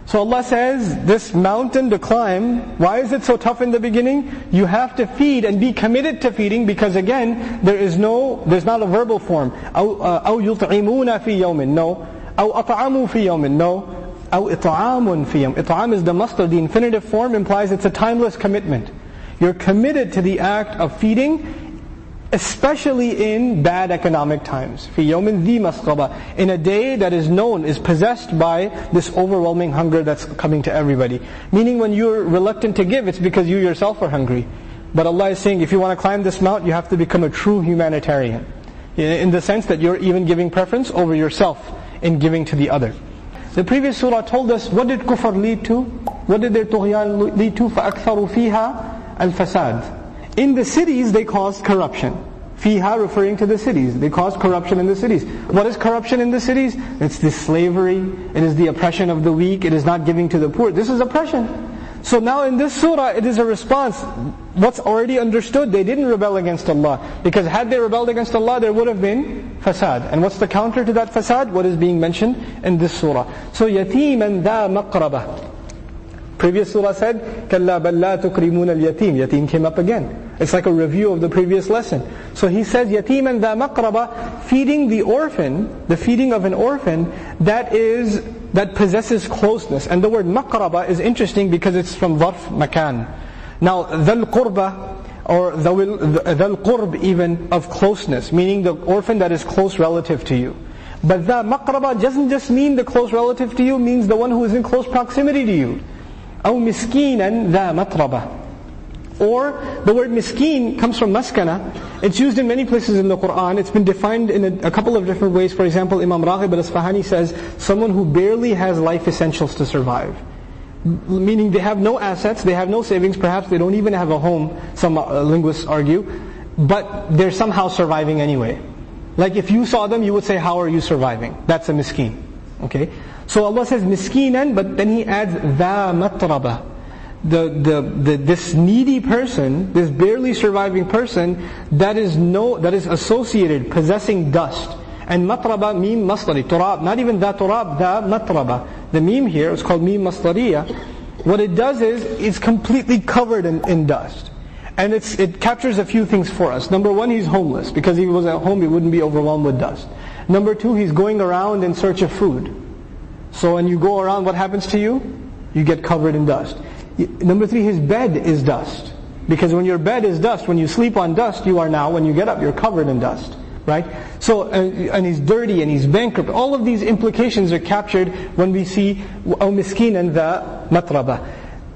So Allah says, this mountain to climb, why is it so tough in the beginning? You have to feed and be committed to feeding, because again, there's not a verbal form. أو يطعمون في يوم, no. أو أطعموا في يوم, no. أو إطعام في يوم. إطعام is the masdar. The infinitive form implies it's a timeless commitment. You're committed to the act of feeding, especially in bad economic times. فِي يَوْمٍ ذِي مَسْغَبَةٍ. In a day that is known, is possessed by this overwhelming hunger that's coming to everybody. Meaning when you're reluctant to give, it's because you yourself are hungry. But Allah is saying, if you want to climb this mount, you have to become a true humanitarian. In the sense that you're even giving preference over yourself in giving to the other. The previous surah told us, what did kufr lead to? What did their tughyan lead to? فَأَكْثَرُوا فِيهَا الْفَسَادِ. In the cities, they caused corruption. Fiha referring to the cities. They caused corruption in the cities. What is corruption in the cities? It's the slavery. It is the oppression of the weak. It is not giving to the poor. This is oppression. So now in this surah, it is a response. What's already understood, they didn't rebel against Allah. Because had they rebelled against Allah, there would have been fasad. And what's the counter to that fasad? What is being mentioned in this surah. So يَتِيمًا ذَا مَقْرَبَةٍ. Previous surah said, كَلَّا بَلْ لَا تُكْرِمُونَ الْيَتِيمِ. Yatim came up again. It's like a review of the previous lesson. So he says, يَتِيمًا ذَا مَقْرَبَةٍ, feeding the orphan, the feeding of an orphan that possesses closeness. And the word maqraba is interesting because it's from ظرف makan. Now, ذَا الْقُرْبَةِ, or ذَا الْقُرْب even, of closeness, meaning the orphan that is close relative to you. But ذَا مَقْرَبَةٍ doesn't just mean the close relative to you, means the one who is in close proximity to you. أو مسكينا ذا مطربة. Or the word miskin comes from maskana. It's used in many places in the Qur'an. It's been defined in a couple of different ways. For example, Imam Raghib al-Isfahani says, someone who barely has life essentials to survive. Meaning they have no assets, they have no savings, perhaps they don't even have a home, some linguists argue, but they're somehow surviving anyway. Like if you saw them, you would say, how are you surviving? That's a miskin. Okay? So Allah says miskinan, but then He adds dha matraba. This needy person, this barely surviving person, that is associated, possessing dust. And matraba, mim masdari, turab, not even dha turab, dha matraba. The mim here is called mim masdariya. What it does is, it's completely covered in dust. And it captures a few things for us. Number one, he's homeless, because if he was at home, he wouldn't be overwhelmed with dust. Number two, he's going around in search of food. So when you go around, what happens to you? You get covered in dust. Number three, his bed is dust. Because when your bed is dust, when you sleep on dust, you are now, when you get up, you're covered in dust. Right? So, and he's dirty and he's bankrupt. All of these implications are captured when we see أَوْ مِسْكِينًا ذَا مَطْرَبَةٍ.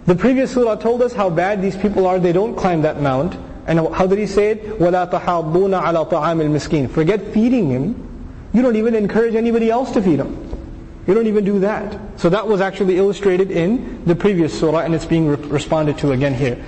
The previous surah told us how bad these people are. They don't climb that mount. And how did He say it? وَلَا تَحَاضُّونَ عَلَى طَعَامِ الْمِسْكِينِ. Forget feeding him. You don't even encourage anybody else to feed him. You don't even do that. So that was actually illustrated in the previous surah, and it's being responded to again here.